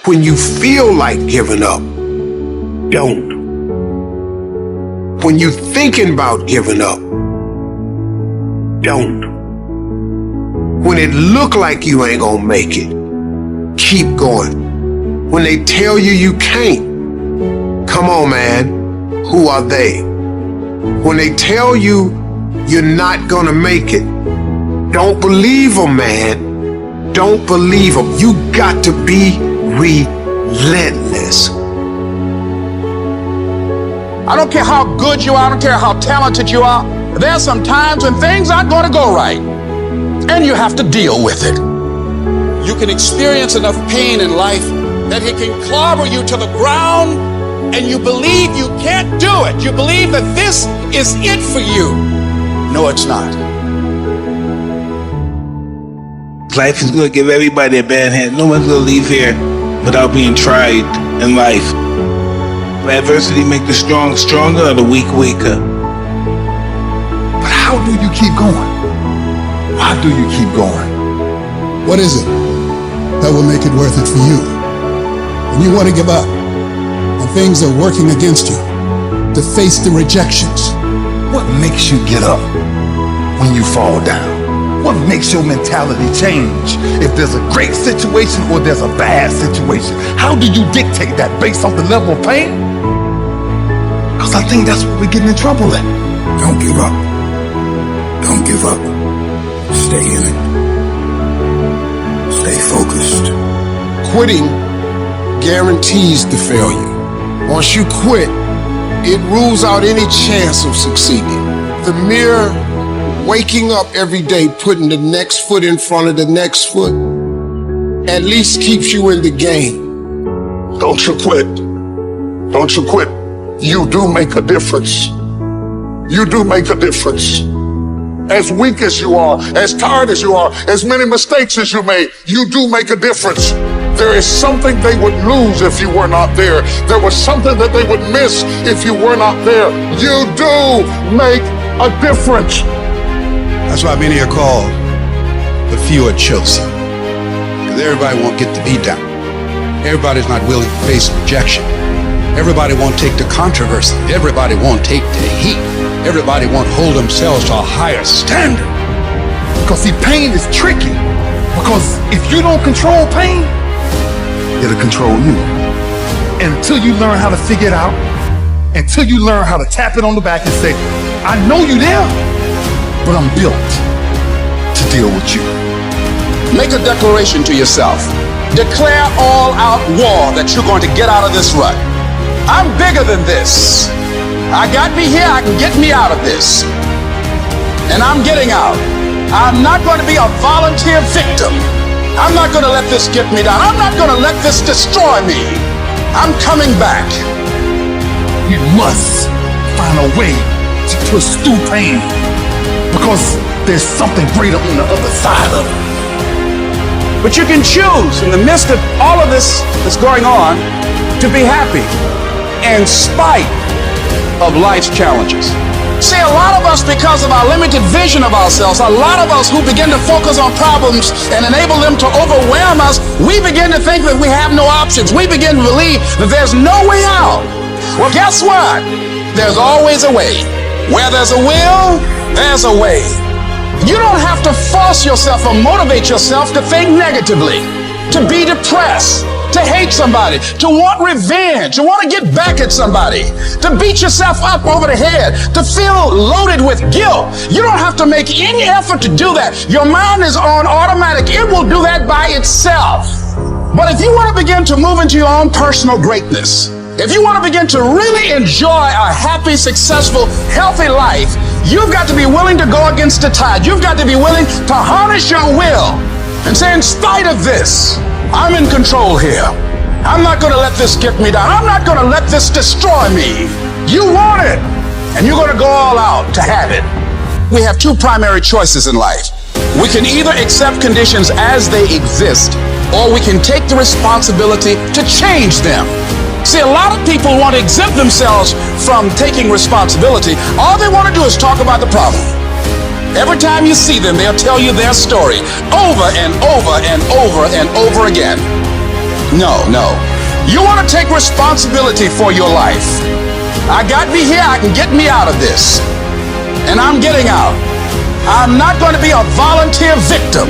When you feel like giving up, don't. When you're thinking about giving up, don't. When it look like you ain't gonna make it, keep going. When they tell you you can't, come on, man, who are they? When they tell you you're not gonna make it, don't believe them, man. Don't believe them. You got to be relentless. I don't care how good you are, I don't care how talented you are. There's some times when things aren't going to go right, and you have to deal with it. You can experience enough pain in life that it can clobber you to the ground, and you believe you can't do it. You believe that this is it for you. No, it's not. Life is going to give everybody a bad hand. No one's going to leave here without being tried in life. Adversity make the strong stronger or the weak weaker. But how do you keep going? Why do you keep going? What is it that will make it worth it for you? When you want to give up and things are working against you, to face the rejections, what makes you get up when you fall down? What makes your mentality change if there's a great situation or there's a bad situation? How do you dictate that based off the level of pain? Because I think that's what we're getting in trouble at. Don't give up. Don't give up. Stay in it. Stay focused. Quitting guarantees the failure. Once you quit, it rules out any chance of succeeding. The mere waking up every day, putting the next foot in front of the next foot, at least keeps you in the game. Don't you quit. Don't you quit. You do make a difference. You do make a difference. As weak as you are, as tired as you are, as many mistakes as you made, you do make a difference. There is something they would lose if you were not there. There was something that they would miss if you were not there. You do make a difference. That's why many are called, but few are chosen. Because everybody won't get the beat down. Everybody's not willing to face rejection. Everybody won't take the controversy. Everybody won't take the heat. Everybody won't hold themselves to a higher standard. Because see, pain is tricky. Because if you don't control pain, it'll control you. And until you learn how to figure it out, until you learn how to tap it on the back and say, I know you there, but I'm built to deal with you. Make a declaration to yourself. Declare all out war that you're going to get out of this rut. I'm bigger than this. I got me here, I can get me out of this. And I'm getting out. I'm not going to be a volunteer victim. I'm not going to let this get me down. I'm not going to let this destroy me. I'm coming back. You must find a way to push through pain, because there's something greater on the other side of it. But you can choose in the midst of all of this that's going on to be happy in spite of life's challenges. See, a lot of us, because of our limited vision of ourselves, a lot of us who begin to focus on problems and enable them to overwhelm us, we begin to think that we have no options. We begin to believe that there's no way out. Well, guess what? There's always a way. Where there's a will, there's a way. You don't have to force yourself or motivate yourself to think negatively, to be depressed, to hate somebody, to want revenge, to want to get back at somebody, to beat yourself up over the head, to feel loaded with guilt. You don't have to make any effort to do that. Your mind is on automatic. It will do that by itself. But if you want to begin to move into your own personal greatness, if you want to begin to really enjoy a happy, successful, healthy life, you've got to be willing to go against the tide. You've got to be willing to harness your will and say, in spite of this, I'm in control here. I'm not going to let this get me down. I'm not going to let this destroy me. You want it, and you're going to go all out to have it. We have two primary choices in life. We can either accept conditions as they exist, or we can take the responsibility to change them. See, a lot of people want to exempt themselves from taking responsibility. All they want to do is talk about the problem. Every time you see them, they'll tell you their story over and over and over and over again. No. You want to take responsibility for your life. I got me here, I can get me out of this. And I'm getting out. I'm not going to be a volunteer victim.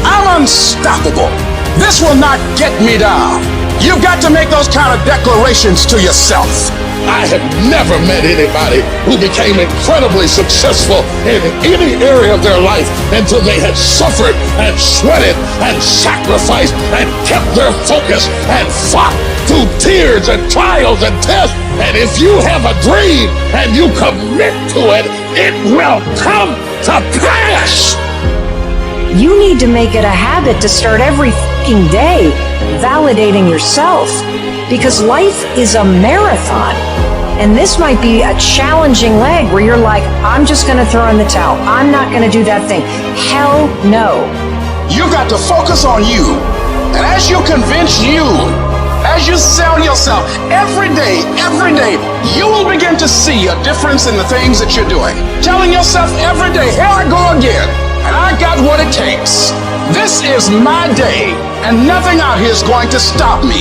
I'm unstoppable. This will not get me down. You've got to make those kind of declarations to yourself. I have never met anybody who became incredibly successful in any area of their life until they had suffered and sweated and sacrificed and kept their focus and fought through tears and trials and tests. And if you have a dream and you commit to it, it will come to pass. You need to make it a habit to start every fucking day validating yourself, because life is a marathon. And this might be a challenging leg where you're like, I'm just going to throw in the towel. I'm not going to do that thing. Hell no. You've got to focus on you. And as you convince you, as you sell yourself every day, you will begin to see a difference in the things that you're doing. Telling yourself every day, here I go again, and I got what it takes. This is my day, and nothing out here is going to stop me.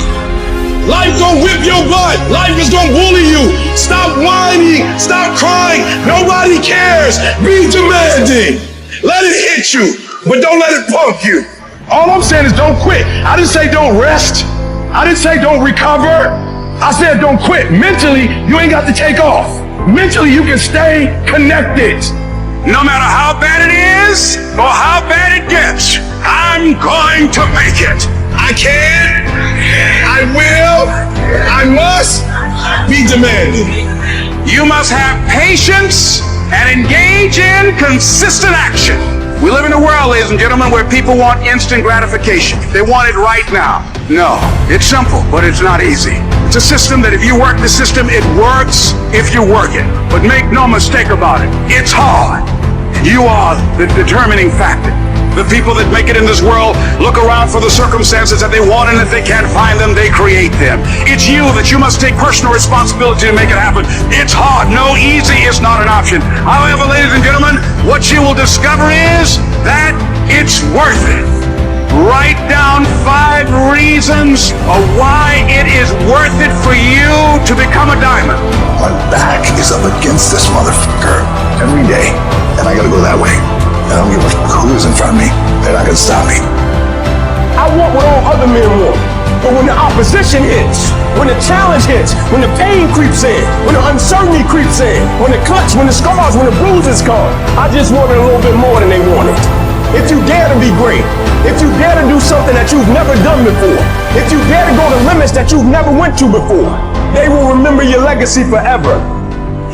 Life gonna whip your butt. Life is gonna bully you. Stop whining. Stop crying. Nobody cares. Be demanding. Let it hit you, but don't let it punk you. All I'm saying is don't quit. I didn't say don't rest. I didn't say don't recover. I said don't quit. Mentally, you ain't got to take off. Mentally, you can stay connected. No matter how bad it is or how bad it gets, I'm going to make it. I can, I will, I must be demanding. You must have patience and engage in consistent action. We live in a world, ladies and gentlemen, where people want instant gratification. They want it right now. No, it's simple, but it's not easy. It's a system that if you work the system, it works if you work it. But make no mistake about it, it's hard. You are the determining factor. The people that make it in this world look around for the circumstances that they want, and if they can't find them, they create them. It's you that you must take personal responsibility to make it happen. It's hard. No, easy is not an option. However, ladies and gentlemen, what you will discover is that it's worth it. Write down 5 reasons of why it is worth it for you to become a diamond. My back is up against this motherfucker every day, and I gotta go that way. I don't give a fuck who's in front of me. They're not gonna stop me. I want what all other men want. But when the opposition hits, when the challenge hits, when the pain creeps in, when the uncertainty creeps in, when the cuts, when the scars, when the bruises come, I just wanted a little bit more than they wanted. If you dare to be great, if you dare to do something that you've never done before, if you dare to go to limits that you've never went to before, they will remember your legacy forever.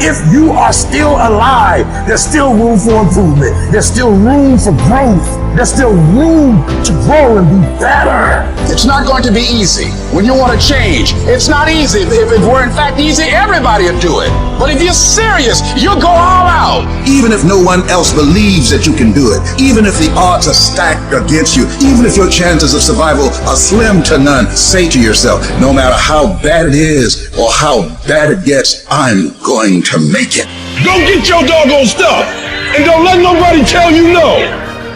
If you are still alive, there's still room for improvement. There's still room for growth. There's still room to grow and be better. It's not going to be easy when you want to change. It's not easy. If it were in fact easy, everybody would do it. But if you're serious, you'll go all out. Even if no one else believes that you can do it, even if the odds are stacked against you, even if your chances of survival are slim to none, say to yourself, no matter how bad it is or how bad it gets, I'm going to make it. Go get your doggone stuff, and don't let nobody tell you no.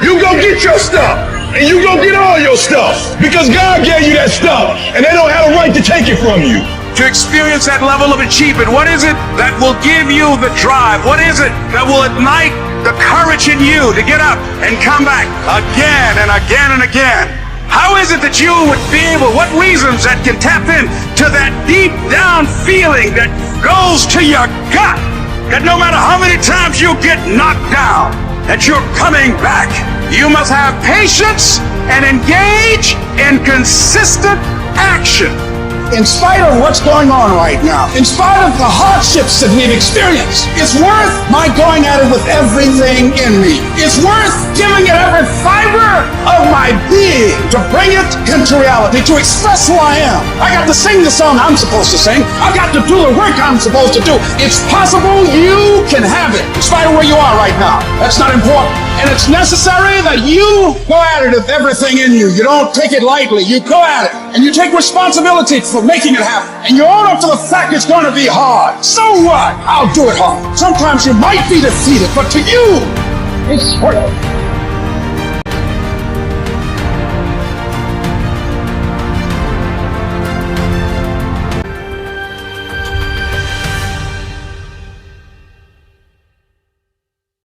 You go get your stuff, and you go get all your stuff, because God gave you that stuff, and they don't have a right to take it from you. To experience that level of achievement, what is it that will give you the drive? What is it that will ignite the courage in you to get up and come back again and again and again? How is it that you would be able, what reasons that can tap in to that deep down feeling that goes to your gut, that no matter how many times you get knocked down, that you're coming back? You must have patience and engage in consistent action. In spite of what's going on right now, in spite of the hardships that we've experienced, it's worth my going at it with everything in me. It's worth giving it every fiber of my being to bring it into reality, to express who I am. I got to sing the song I'm supposed to sing. I got to do the work I'm supposed to do. It's possible. You can have it, in spite of where you are right now. That's not important. And it's necessary that you go at it with everything in you. You don't take it lightly. You go at it, and you take responsibility for making it happen. And you own up to the fact it's going to be hard. So what? I'll do it hard. Sometimes you might be defeated, but to you, it's worth it.